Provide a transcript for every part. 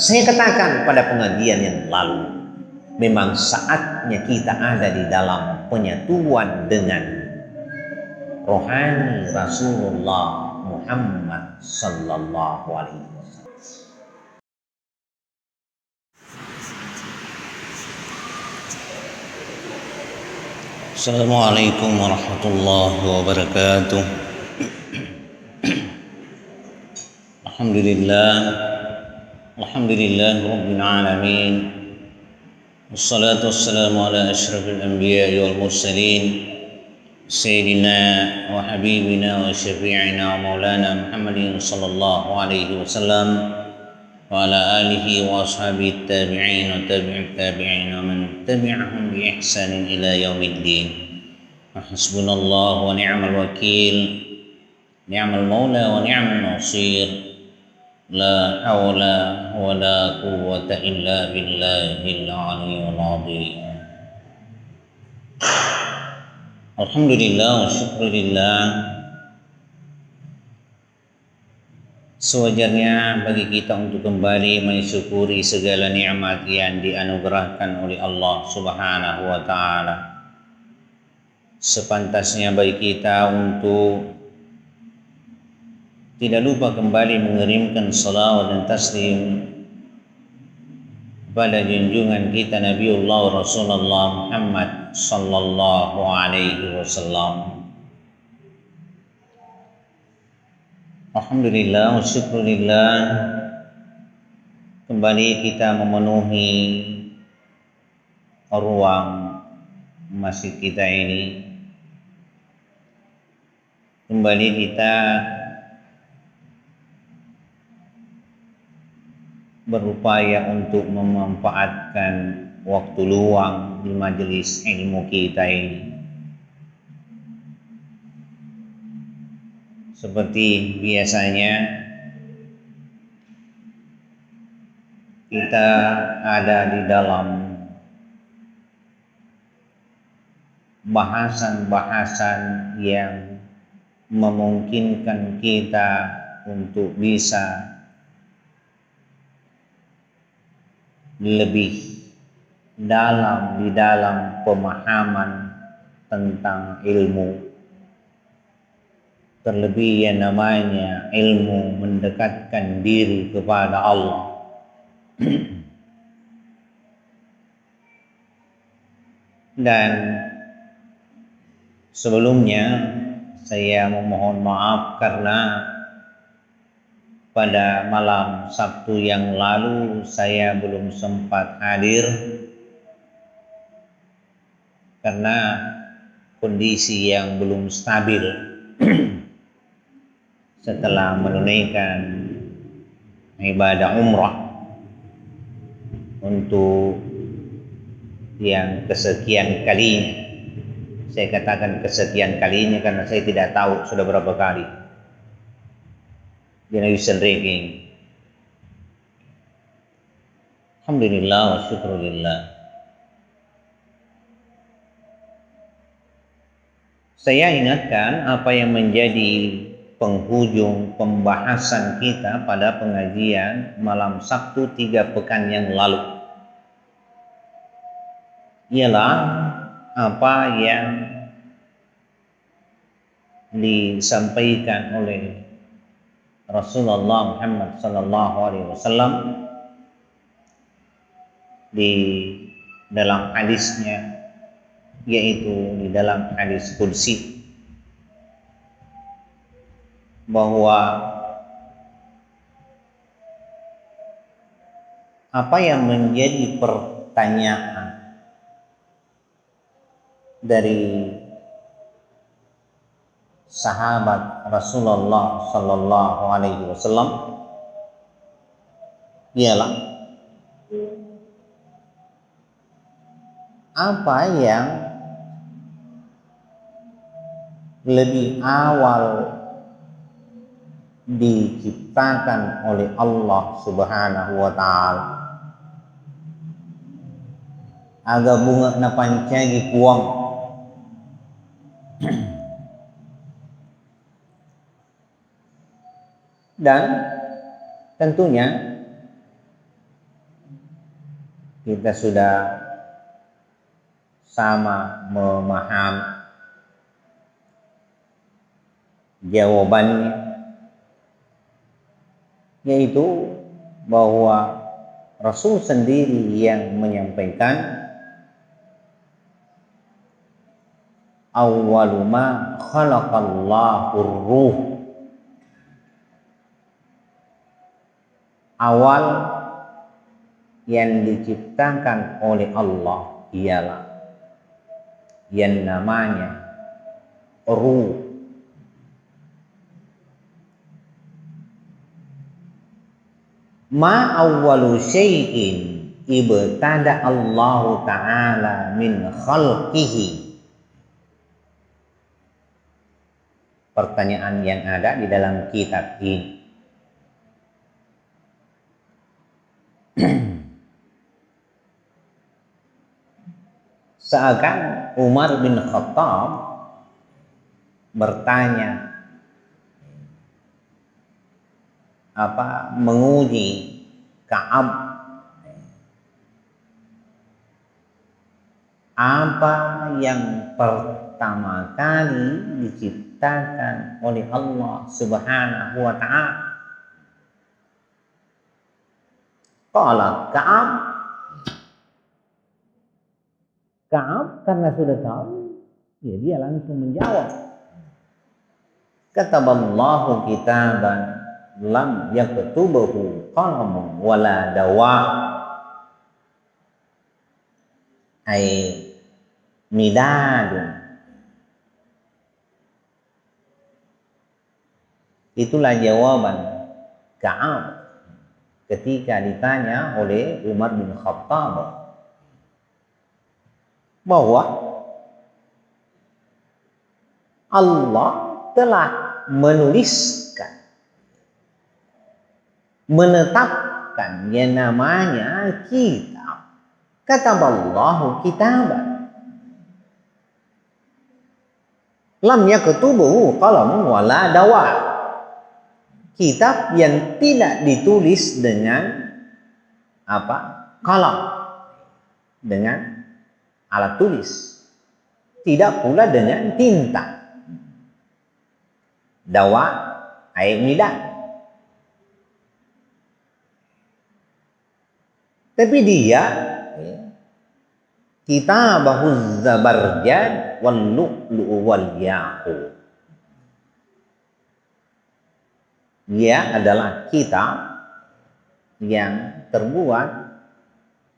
Saya katakan pada pengajian yang lalu, memang saatnya kita ada di dalam penyatuan dengan rohani Rasulullah Muhammad sallallahu alaihi wasallam. Assalamualaikum warahmatullahi wabarakatuh. Alhamdulillah rabbil alamin. Wassalatu wassalamu ala asyrafil anbiya'i wal mursalin sayyidina wa habibina wa syafi'ina wa maulana Muhammadin sallallahu alaihi wasallam wa ala alihi wa ashabihi tabi'in wa tabi'it tabi'in wa man tabi'ahum bi ihsanin ila yaumiddin. Hasbunallahu wa ni'mal wakil, ni'mal maula wa ni'mal nasir. La hawla wa la quwwata illa billahil aliyyil azim. Alhamdulillah wa syukurillah. Sewajarnya bagi kita untuk kembali mensyukuri segala nikmat yang dianugerahkan oleh Allah Subhanahu wa taala. Sepantasnya bagi kita untuk tidak lupa kembali mengirimkan salawat dan taslim pada junjungan kita Nabiullah Rasulullah Muhammad sallallahu alaihi wasallam. Alhamdulillah wa syukurillah, kembali kita memenuhi ruang masjid kita ini. Kembali kita berupaya untuk memanfaatkan waktu luang di majelis ilmu kita ini. Seperti biasanya kita ada di dalam bahasan-bahasan yang memungkinkan kita untuk bisa lebih dalam di dalam pemahaman tentang ilmu, terlebih yang namanya ilmu mendekatkan diri kepada Allah. Dan sebelumnya saya memohon maaf karena pada malam Sabtu yang lalu saya belum sempat hadir karena kondisi yang belum stabil setelah menunaikan ibadah umrah untuk yang kesekian kalinya. Saya katakan kesekian kalinya karena saya tidak tahu sudah berapa kali. Generation ranking. Alhamdulillah wa syukurillah. Saya ingatkan apa yang menjadi penghujung pembahasan kita pada pengajian malam Sabtu 3 pekan yang lalu. Ialah apa yang disampaikan oleh Rasulullah Muhammad sallallahu alaihi wasallam di dalam hadisnya, yaitu di dalam hadis qudsi, bahwa apa yang menjadi pertanyaan dari sahabat Rasulullah sallallahu alaihi wasallam ialah apa yang lebih awal diciptakan oleh Allah Subhanahu wa taala. Aga bunga na pancagi puang dan tentunya kita sudah sama memahami jawabannya, yaitu bahwa Rasul sendiri yang menyampaikan awwalu ma khalaqallahu ruh, awal yang diciptakan oleh Allah ialah yang namanya ruh. Ma awwalu syai'in ibtada Allah Ta'ala min khalqihi. Pertanyaan yang ada di dalam kitab ini. Seakan Umar bin Khattab bertanya, menguji Ka'ab, apa yang pertama kali diciptakan oleh Allah Subhanahu wa Ta'ala. Qala Ka'ab karena sudah tahu, ya dia langsung menjawab, kataballahu kitaban lam yaktubuhu qalamun wala dawa, ay midadun. Itulah jawaban Ka'ab ketika ditanya oleh Umar bin Khattab bahwa Allah telah menuliskan, menetapkan yang namanya kitab. Kataballahu kitaban lam yaktubuhu qalamun wala dawa. Kitab yang tidak ditulis dengan kalam, dengan alat tulis, tidak pula dengan tinta. Dawa ay midad. Tapi dia kitabahu zabarjad wal lu'lu' wal yaqut. Dia adalah kitab yang terbuat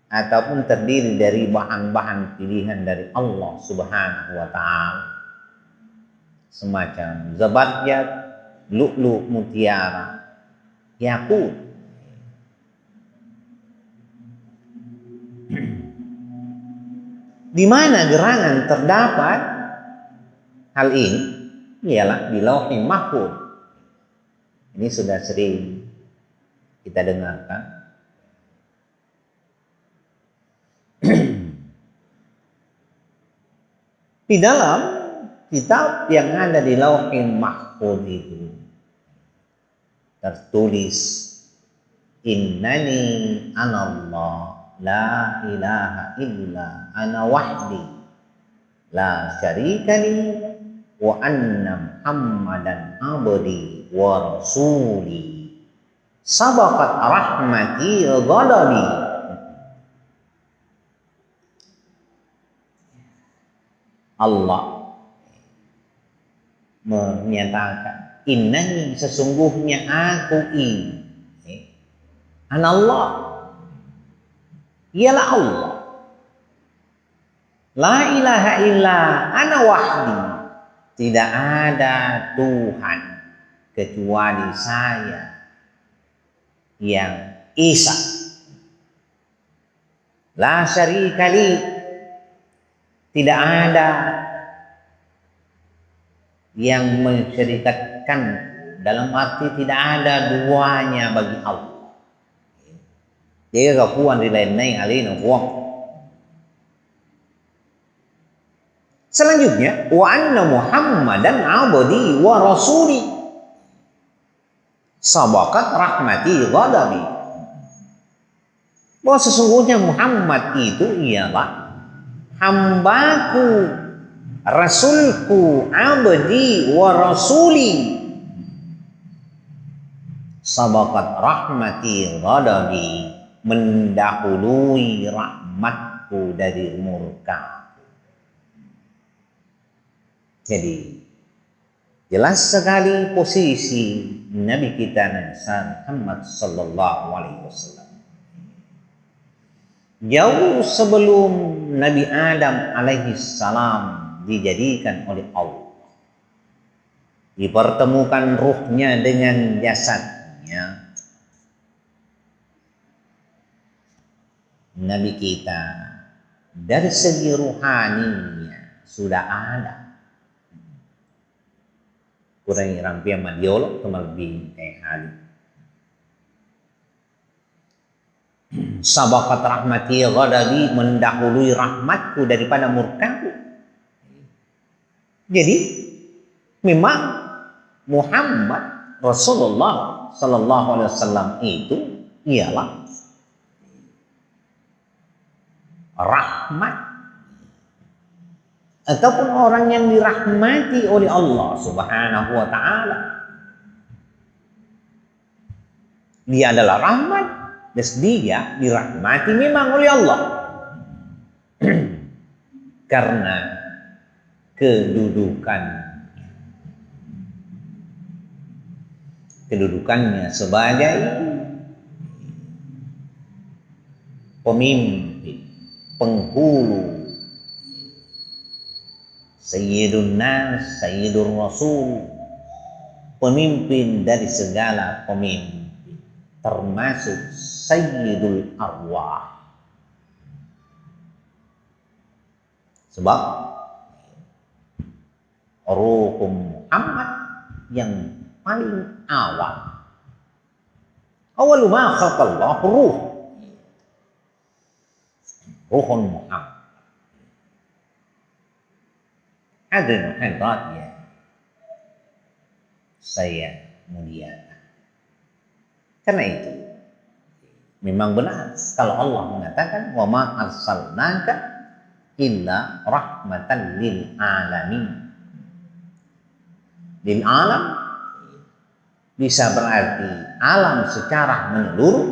ataupun terdiri dari bahan-bahan pilihan dari Allah Subhanahu wa Ta'ala, semacam zabarjad, lu'lu', mutiara, yaqut. Di mana gerangan terdapat hal ini ialah di Lauhul Mahfuz. Ini sudah sering kita dengarkan. Di dalam kitab yang ada di Lauhul Mahfuz itu tertulis, innani anallah la ilaha illa ana wahdi la syarikani wa anna muhammadan abdi wa rasuli sabaqat rahmati ghadabi. Allah menyatakan, innani sesungguhnya aku ini, anallah, ialah Allah, la ilaha illa ana wahdi, tidak ada Tuhan kecuali saya yang esa, la syarika li, tidak ada yang mensyarikatkan, dalam arti tidak ada duanya bagi Allah. Jadi kapuan di lain naik alina wong. Selanjutnya, wa anna muhammadan abdi wa rasuli sabaqat rahmati ghadabi. bahwa sesungguhnya Muhammad itu ialah hambaku, rasulku, abdi wa rasuli, sabaqat rahmati ghadabi, mendahului rahmatku dari murka. Jadi jelas sekali posisi Nabi kita Nabi Muhammad sallallahu alaihi wasallam jauh sebelum Nabi Adam alaihi salam dijadikan oleh Allah, dipertemukan ruhnya dengan jasadnya. Nabi kita dari segi ruhaninya sudah ada. Kurang rampia madiolog kemalbi kayak hali. Sabaqat rahmati ghadabi, mendahului rahmatku daripada murkaku. Jadi memang Muhammad Rasulullah sallallahu alaihi wasallam itu ialah rahmat ataupun orang yang dirahmati oleh Allah Subhanahu wa taala. Dia adalah rahmat, dan dia dirahmati memang oleh Allah. Karena kedudukannya sebagai pemimpin, penghulu, Sayyidun Nas, Sayyidur Rasul, pemimpin dari segala pemimpin, termasuk Sayyidul Arwah. Sebab ruh Muhammad yang paling awal, awalu ma khalaqallahu ruhun Muhammad. Hadirin hadirat ya, saya muliakan. Karena itu memang benar kalau Allah mengatakan wa ma arsalnaka illa rahmatan lil alamin. Lil alam bisa berarti alam secara menyeluruh,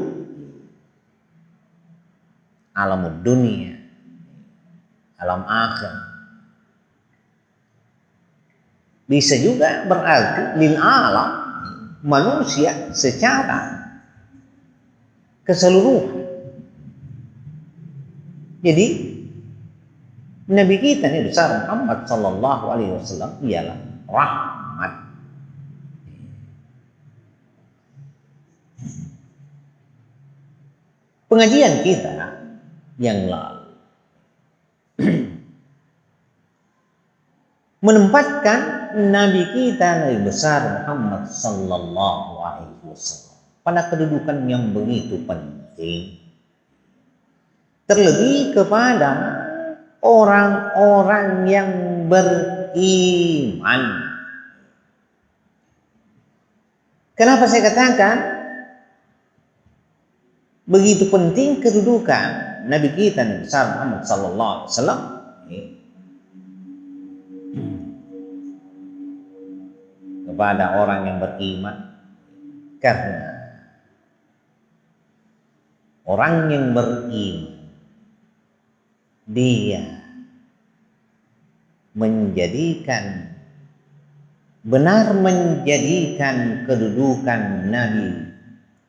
alam dunia, alam akhir. Bisa juga berarti lil alam, manusia secara keseluruhan. Jadi Nabi kita Nabi besar Muhammad sallallahu alaihi wasallam ialah rahmat. Pengajian kita yang lalu menempatkan Nabi kita Nabi besar Muhammad sallallahu alaihi wasallam pada kedudukan yang begitu penting, terlebih kepada orang-orang yang beriman. Kenapa saya katakan begitu penting kedudukan Nabi kita Nabi besar Muhammad sallallahu alaihi wasallam? Kepada orang yang beriman, karena orang yang beriman dia benar menjadikan kedudukan Nabi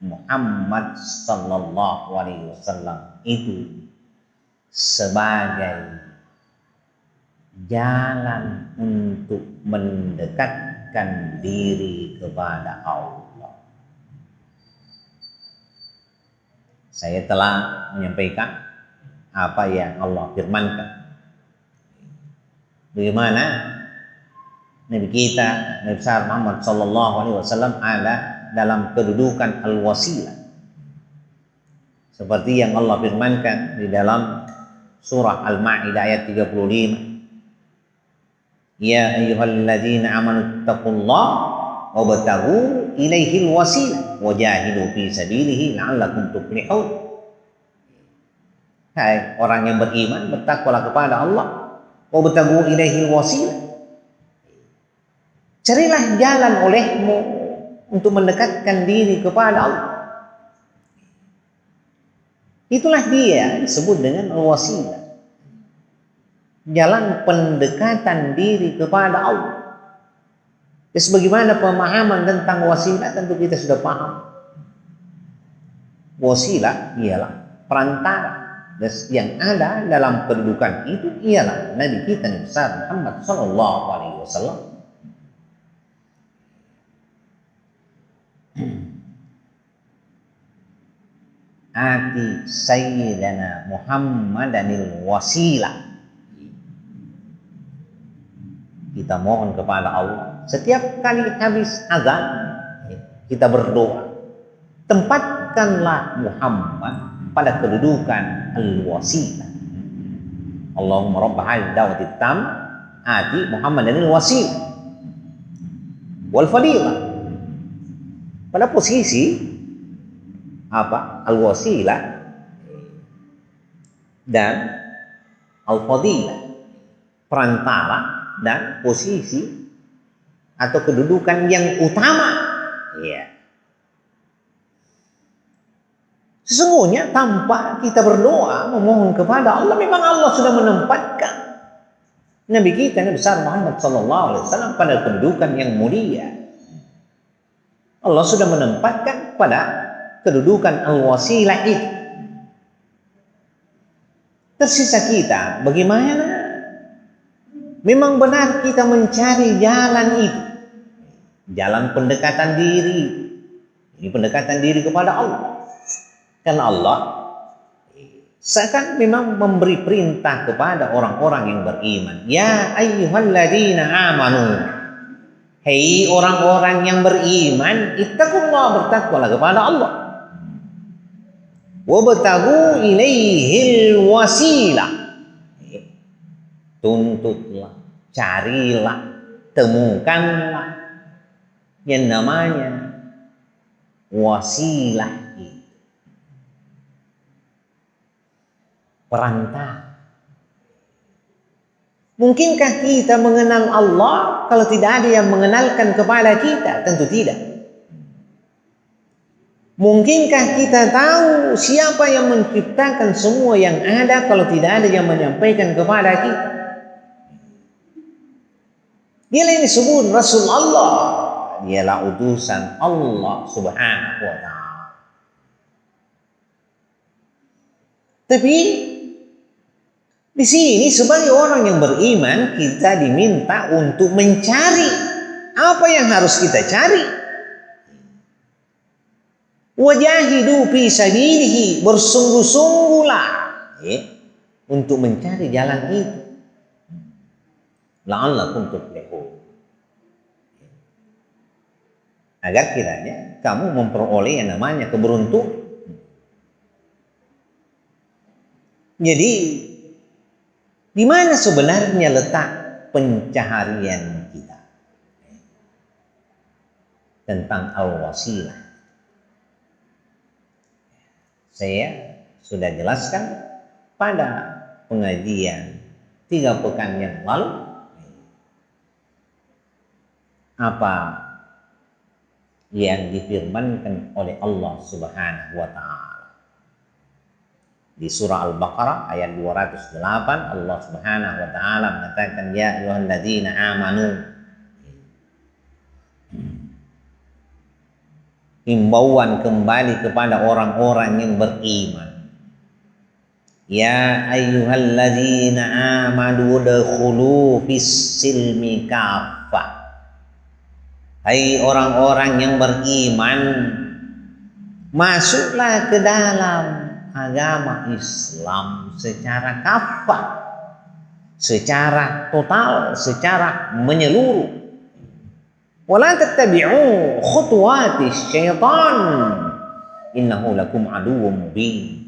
Muhammad sallallahu alaihi wasallam itu sebagai jalan untuk mendekatkan diri kepada Allah. Saya telah menyampaikan apa yang Allah firmankan. Bagaimana Nabi kita Nabi besar Muhammad sallallahu alaihi wasallam ada dalam kedudukan al-wasilah, seperti yang Allah firmankan di dalam surah Al-Maidah ayat 35. Ya ayyuhalladzina amanu taqullaha wabtaghu ilaihil wasilah wajahidu fi sabilihi la'allakum tuflihun. Hai orang yang beriman, bertakwalah kepada Allah. Wabtagu ilaihil wasilah. Carilah jalan olehmu untuk mendekatkan diri kepada Allah. Itulah dia disebut dengan al-wasilah. Jalan pendekatan diri kepada Allah. Ya, sebagaimana pemahaman tentang wasilah tentu kita sudah paham. Wasilah ialah perantara. Dan yang ada dalam kedudukan itu ialah Nabi kita Nabi besar Muhammad Sallallahu Alaihi Wasallam. Ati Sayyidina Muhammadanil wasilah. Kita mohon kepada Allah setiap kali habis azan kita berdoa, tempatkanlah Muhammad pada kedudukan al-wasilah. Allahumma rabb hadhihi da'wati tam ati Muhammadanil wasilah wal fadilah. Pada posisi apa? Al-wasilah dan al-fadilah, perantara dan posisi atau kedudukan yang utama. Ya. Sesungguhnya tanpa kita berdoa memohon kepada Allah, memang Allah sudah menempatkan Nabi kita Nabi besar Muhammad Sallallahu Alaihi Wasallam pada kedudukan yang mulia. Allah sudah menempatkan pada kedudukan al-wasilah itu. Tersisa kita bagaimana? Memang benar kita mencari jalan itu, jalan pendekatan diri. Ini pendekatan diri kepada Allah. Karena Allah seakan memang memberi perintah kepada orang-orang yang beriman. Ya ayyuhalladzina amanu. Hei orang-orang yang beriman, ittaqullah, bertakwalah kepada Allah. Wabtagu ilaihil wasilah. Tuntutlah, carilah, temukanlah yang namanya wasilah itu. Perantara. Mungkinkah kita mengenal Allah kalau tidak ada yang mengenalkan kepada kita? Tentu tidak. Mungkinkah kita tahu siapa yang menciptakan semua yang ada kalau tidak ada yang menyampaikan kepada kita? Dialah yang disebut Rasul Allah. Dialah utusan Allah Subhanahu wa ta'ala. Tapi di sini sebagai orang yang beriman kita diminta untuk mencari apa yang harus kita cari. Wajahidu fi sabilihi, bersungguh-sungguhlah untuk mencari jalan itu. La'allakum tuflihun. Agar kiranya kamu memperoleh yang namanya keberuntungan. Jadi di mana sebenarnya letak pencaharian kita tentang al-wasilah? Saya sudah jelaskan pada pengajian 3 pekan yang lalu apa yang difirmankan oleh Allah Subhanahu wa ta'ala. Di surah Al-Baqarah ayat 208 Allah Subhanahu wa ta'ala mengatakan ya ayyuhalladzina amanu. Himbauan kembali kepada orang-orang yang beriman. Ya ayyuhalladzina amanu dakhulu fis silmi kaffah. Hai orang-orang yang beriman, masuklah ke dalam agama Islam secara kafah, secara total, secara menyeluruh. Wala tattabi'u khutuwatis syaitan innahu lakum aduwwum mubin.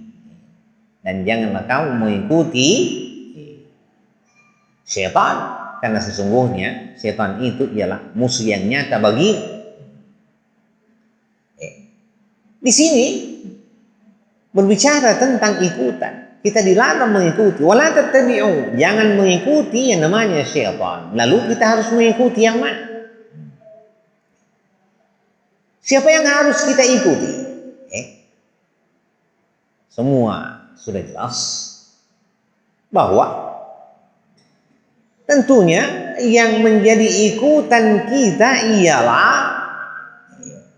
Dan janganlah kamu mengikuti syaitan, karena sesungguhnya syaitan itu ialah musuh yang nyata bagi. Di sini berbicara tentang ikutan. kita dilarang mengikuti. Wala tattabi'u, jangan mengikuti yang namanya syaitan. Lalu kita harus mengikuti yang mana? Siapa yang harus kita ikuti? Semua sudah jelas bahwa tentunya yang menjadi ikutan kita ialah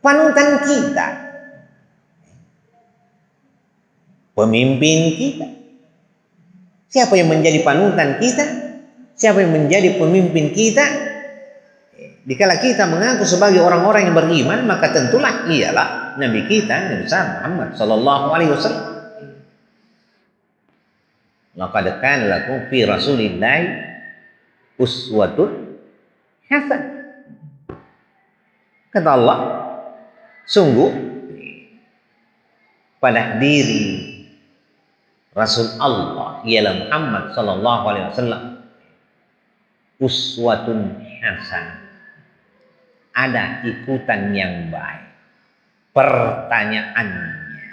panutan kita, pemimpin kita. Siapa yang menjadi panutan kita? Siapa yang menjadi pemimpin kita? Dikala kita mengaku sebagai orang-orang yang beriman, maka tentulah ialah Nabi kita, Nabi Muhammad sallallahu alaihi wasallam. Laqad kana lakum fi Rasulillahi uswatun hasanah. Kata Allah, sungguh pada diri Rasul Allah ialah Muhammad sallallahu alaihi wasallam uswatun hasanah. Ada ikutan yang baik. Pertanyaannya,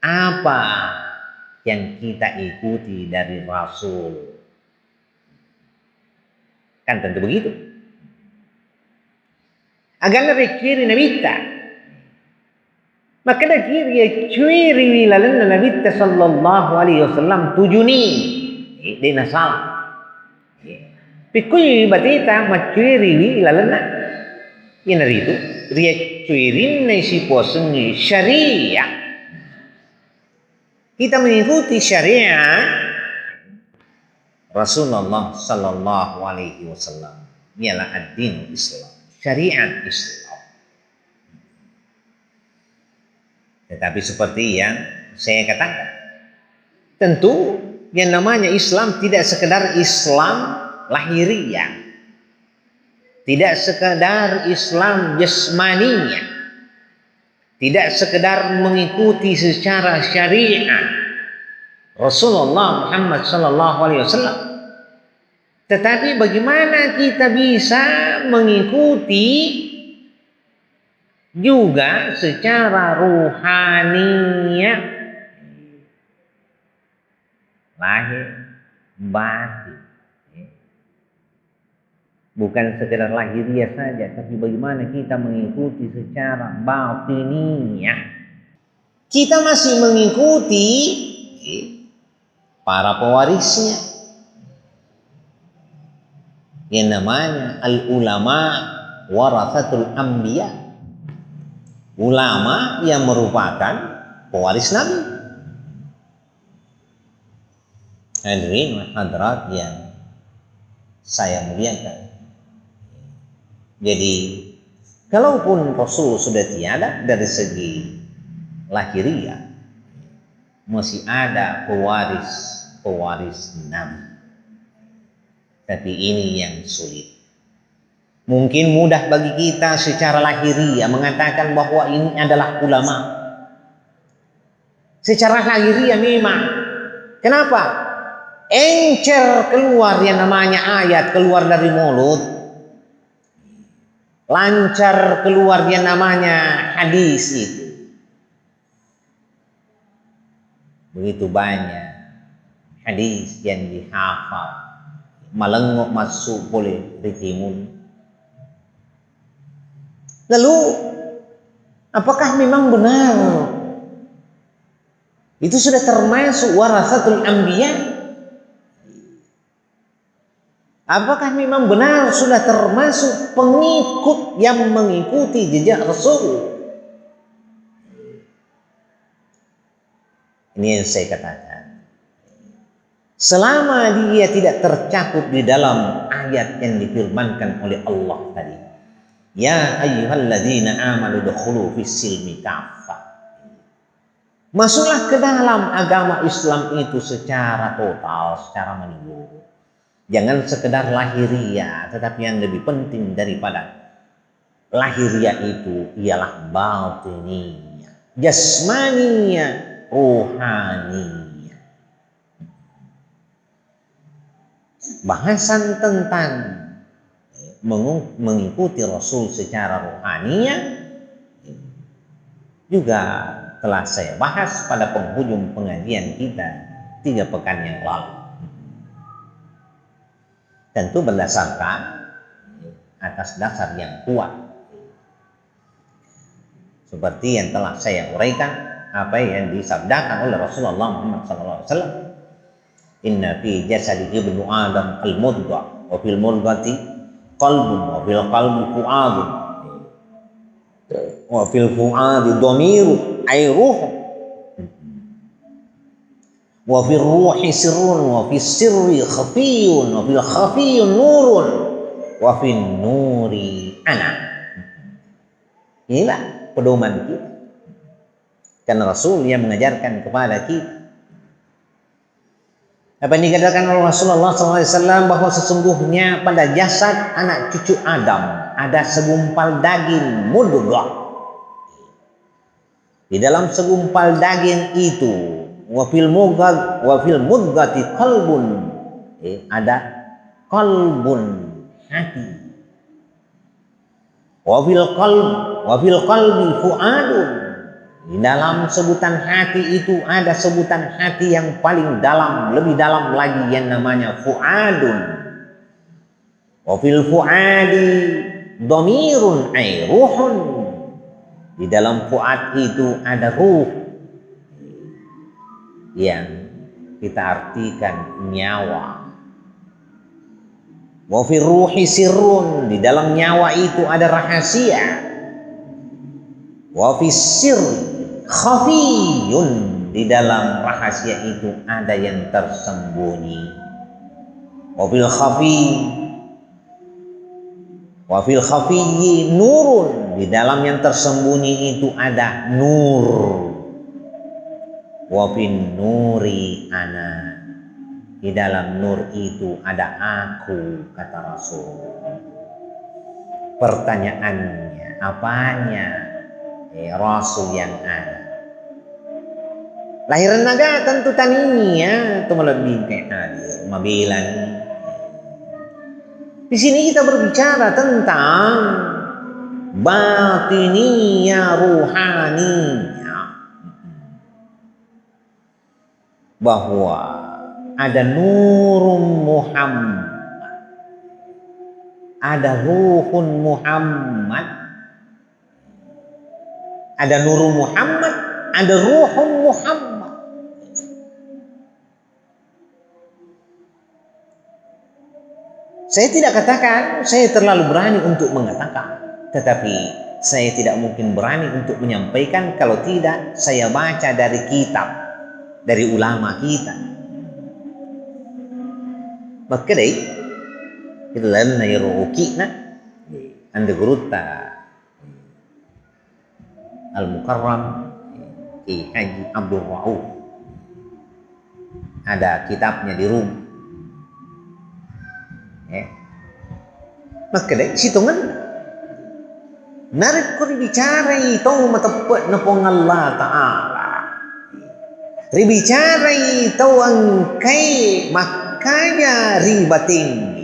apa yang kita ikuti dari Rasul? Kan tentu begitu. Agar ciri Nabi kita. Maka ada ciri wilalan Nabi kita sallallahu alaihi wasallam tujuni. Di nasal. Pikul batita macuri wilalana yang itu dia cuirin nasi posengi syariah. Kita mengikuti syariah Rasulullah sallallahu alaihi wasallam. Ialah ad-din Islam, syariat Islam. Tetapi seperti yang saya katakan, tentu yang namanya Islam tidak sekedar Islam lahiriah, tidak sekedar Islam jasmaninya, tidak sekedar mengikuti secara syariat Rasulullah Muhammad sallallahu alaihi wasallam, tetapi bagaimana kita bisa mengikuti juga secara ruhaniyah, lahir batin. Bukan sekedar lahiriah saja, tapi bagaimana kita mengikuti secara batiniah. Kita masih mengikuti para pewarisnya, yang namanya al-ulama warathatul anbiya, ulama yang merupakan pewaris Nabi. Hadirin hadirat yang saya muliakan. Jadi, kalaupun Rasul sudah tiada dari segi lahiriah, masih ada pewaris Nabi. Tapi ini yang sulit. Mungkin mudah bagi kita secara lahiriah mengatakan bahwa ini adalah ulama. Secara lahiriah memang. Kenapa? Encer keluar yang namanya ayat keluar dari mulut. Lancar keluar yang namanya hadis itu. Begitu banyak hadis yang dihafal, melengok masuk boleh ditimun. Lalu apakah memang benar itu sudah termasuk warasatul anbiya? Apakah memang benar sudah termasuk pengikut yang mengikuti jejak Rasul? Ini yang saya katakan. Selama dia tidak tercakup di dalam ayat yang difirmankan oleh Allah tadi. Ya ayyuhalladzina amanu dukhulu fis-silmi kaffah. Masuklah ke dalam agama Islam itu secara total, secara menyeluruh. Jangan sekedar lahiriah, tetapi yang lebih penting daripada lahiriah itu ialah batiniyah, jasmaniyah, rohaniyah. Bahasan tentang mengikuti Rasul secara rohaniyah juga telah saya bahas pada penghujung pengajian kita 3 pekan yang lalu. Tentu berdasarkan atas dasar yang kuat, seperti yang telah saya uraikan apa yang disabdakan oleh Rasulullah Muhammad SAW. Inna fi jasadi ibnu Adam al-mudghah wa fil mudghati qalbun wa fil qalbi fu'adun wa fil fu'adi dhamiru ay ruh wa fil ruhi sirrun wa fis sirri khafiyun wa fil khafiyun nurun wa fil nuri ana. Inilah pedoman kita, karena Rasul yang mengajarkan kepada kita apa yang dikatakan oleh Rasulullah SAW, bahwa sesungguhnya pada jasad anak cucu Adam ada segumpal daging mudghah. Di dalam segumpal daging itu wa fil mudghati qalbun, ada qalbun, hati. Wa fil qalbi fuadun. Di dalam sebutan hati itu ada sebutan hati yang paling dalam, lebih dalam lagi, yang namanya fuadun. Wa fil fuadi dhamirun ay ruhun. Di dalam fuad itu ada ruh, yang kita artikan nyawa. Wa fil ruhi sirrun. Di dalam nyawa itu ada rahasia. Wa fis sirri khafiyun. Di dalam rahasia itu ada yang tersembunyi. Wa fil khafiyyi nurun. Di dalam yang tersembunyi itu ada nur. Wa fin nuri ana. Di dalam nur itu ada aku, kata Rasul. Pertanyaannya, apanya Rasul yang ada? Lahiran naga tentu tanini ya, itu melebih kayak mabilan. Di sini kita berbicara tentang batiniya ruhaniya, bahwa ada nurun Muhammad, ada ruhun Muhammad, ada nurun Muhammad, ada ruhun Muhammad. Saya tidak katakan saya terlalu berani untuk mengatakan, tetapi saya tidak mungkin berani untuk menyampaikan kalau tidak saya baca dari kitab, dari ulama kita. Maka deh, kita lain na iruki na, anda guruta Al-Mukarram Ki Haji Abdul Rauf, ada kitabnya di rumah. Maka deh, situngan narik ko bicara ito matapot na pong Allah Ta'ala. Ribicara ito ang kay makanya ribating.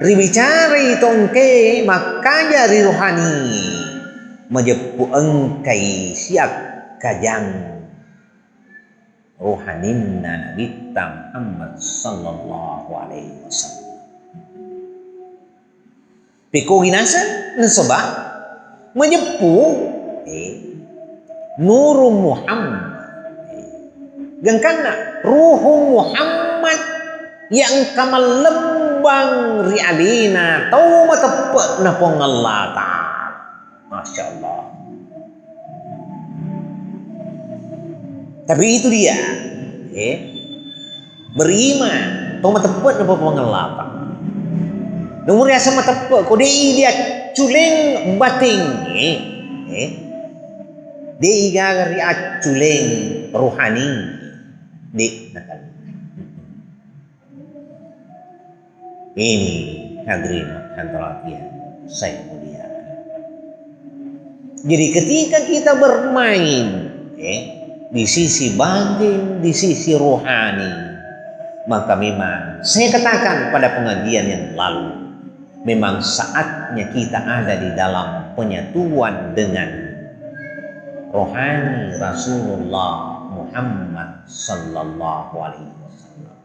Ribicara ito ang kay makanya riruhani. Majepu ang kay siyak kajang ruhanin na Nabi Muhammad sallallahu alaihi wasallam. Piko ginasan ng soba majepu nuru Muhammad. Gangkan na ruhu Muhammad yang kamalembang rialina tau matapet na pong Allah Ta'ala. Masya Allah. Tapi itu dia, beriman tau matapet na pong Allah Ta'ala. Nomor yang sama matapet ko dia culing bating, dia gagari culing rohani. Ini hadirin hadirat saya muliakan. Jadi ketika kita bermain di sisi batin, di sisi rohani, maka memang saya katakan pada pengajian yang lalu, memang saatnya kita ada di dalam penyatuan dengan rohani Rasulullah Muhammad sallallahu alaihi wasallam.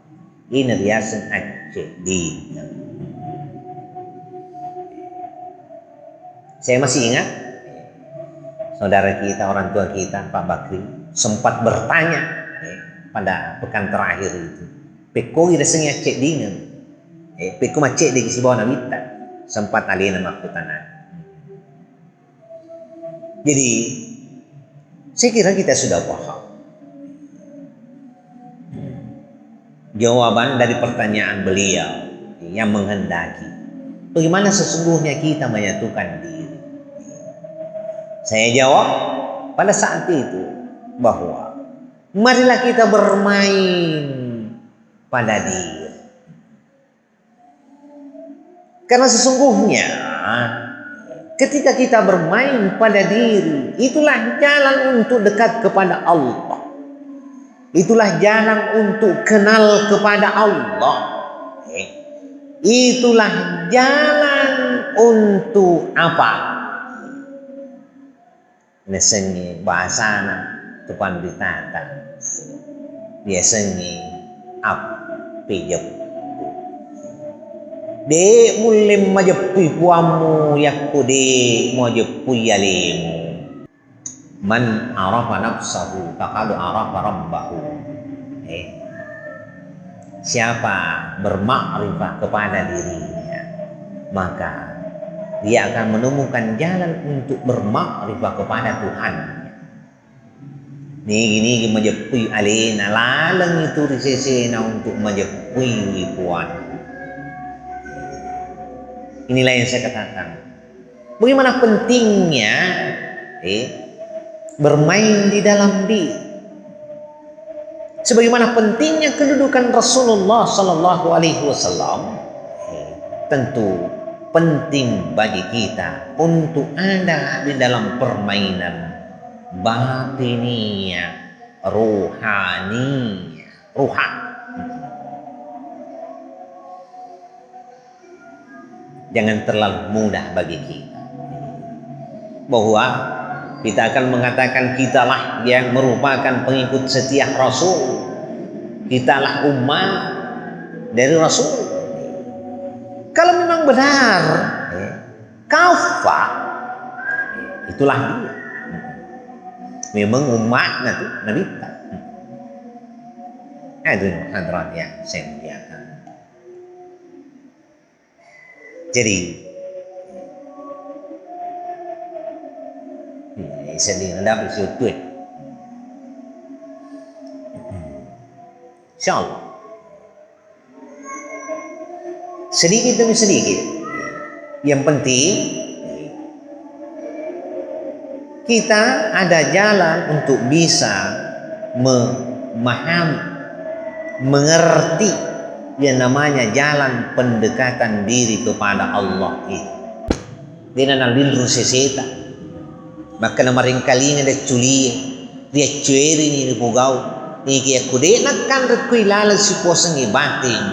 Ini riasan aceh di. Saya masih ingat saudara kita, orang tua kita, Pak Bakri sempat bertanya pada pekan terakhir itu, peko irasanya cek dingin, peko macet di kisi bawah nabita, sempat alina makutanan. Jadi saya kira kita sudah paham jawaban dari pertanyaan beliau yang menghendaki bagaimana sesungguhnya kita menyatukan diri. Saya jawab pada saat itu bahwa marilah kita bermain pada diri. Karena sesungguhnya ketika kita bermain pada diri, itulah jalan untuk dekat kepada Allah. Itulah jalan untuk kenal kepada Allah. Itulah jalan untuk apa? Biasanya bahasana tupan ditata. Biasanya api jepu. De mulim majepi puamu yakku de mau jepu yalimu. Man arafa nafsahu faqad arafa rabbahu. Siapa bermakrifah kepada dirinya, maka dia akan menemukan jalan untuk bermakrifah kepada Tuhan. Ini menjepui alina lalang itu risesena untuk menjepui puan. Inilah yang saya katakan. Bagaimana pentingnya bermain di dalam diri. Sebagaimana pentingnya kedudukan Rasulullah Sallallahu Alaihi Wasallam, tentu penting bagi kita untuk ada di dalam permainan batiniyah, ruhaniyah, ruhan. Jangan terlalu mudah bagi kita bahwa kita akan mengatakan kitalah yang merupakan pengikut setia Rasul, kitalah umat dari Rasul. Kalau memang benar kafah, itulah dia. Memang umatnya tuh Nabi. Itu hadirat yang saya muliakan. Jadi sedih hendak bersyukur. InsyaAllah sedikit demi sedikit. Yang penting kita ada jalan untuk bisa memahami, mengerti yang namanya jalan pendekatan diri kepada Allah itu. Dia nalil ruseseta. Maka namaring kali nga culi dia cueri ni pugau ni kaya kude nakkan rekui lala si posang ibatin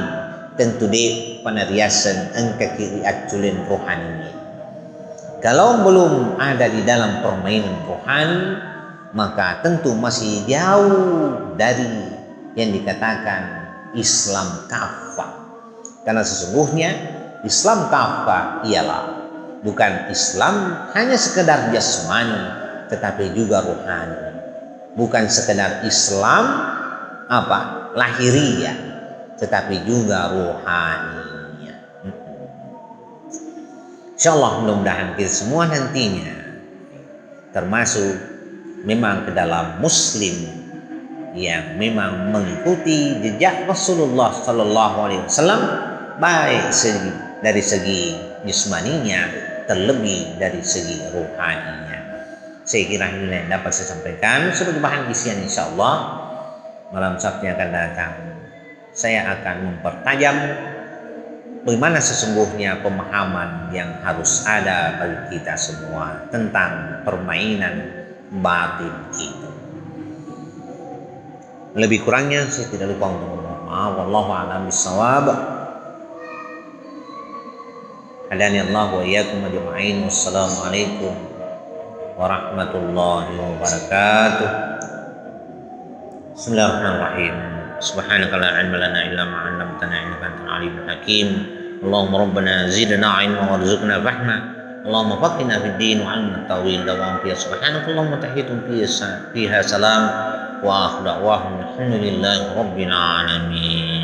tentu de panariasan ang kakiri actulin rohani. Kalau belum ada di dalam permainan rohani, maka tentu masih jauh dari yang dikatakan Islam kafah. Karena sesungguhnya Islam kafah ialah bukan Islam hanya sekedar jasmani, tetapi juga rohani. Bukan sekedar Islam lahiriah, tetapi juga rohaninya. InsyaAllah mudah-mudahan kita semua nantinya termasuk memang ke dalam Muslim yang memang mengikuti jejak Rasulullah Sallallahu Alaihi Wasallam, baik dari segi jasmaninya terlebih dari segi rohaninya. Saya kira ini yang dapat saya sampaikan sebagai bahan isian. InsyaAllah malam Sabtu yang akan datang saya akan mempertajam bagaimana sesungguhnya pemahaman yang harus ada bagi kita semua tentang permainan batin kita. Lebih kurangnya saya tidak lupa untuk memohon maaf. Wallahu a'lam bishawab. Hadani Allah wa iyyakum ajma'in. Wassalamualaikum warahmatullahi wabarakatuh. Bismillahirrahmanirrahim. Subhanaka la ilma lana illa ma 'allamtana innaka antal alimul hakim. Allahumma rabbana zidna 'ilman warzuqna fahma. Allahumma faqihna fid din wa 'allimna at-tawil dawam fi subhanakallahumma tahiyatun fiha salam wa akhiru da'wahum alhamdulillahi rabbil alamin.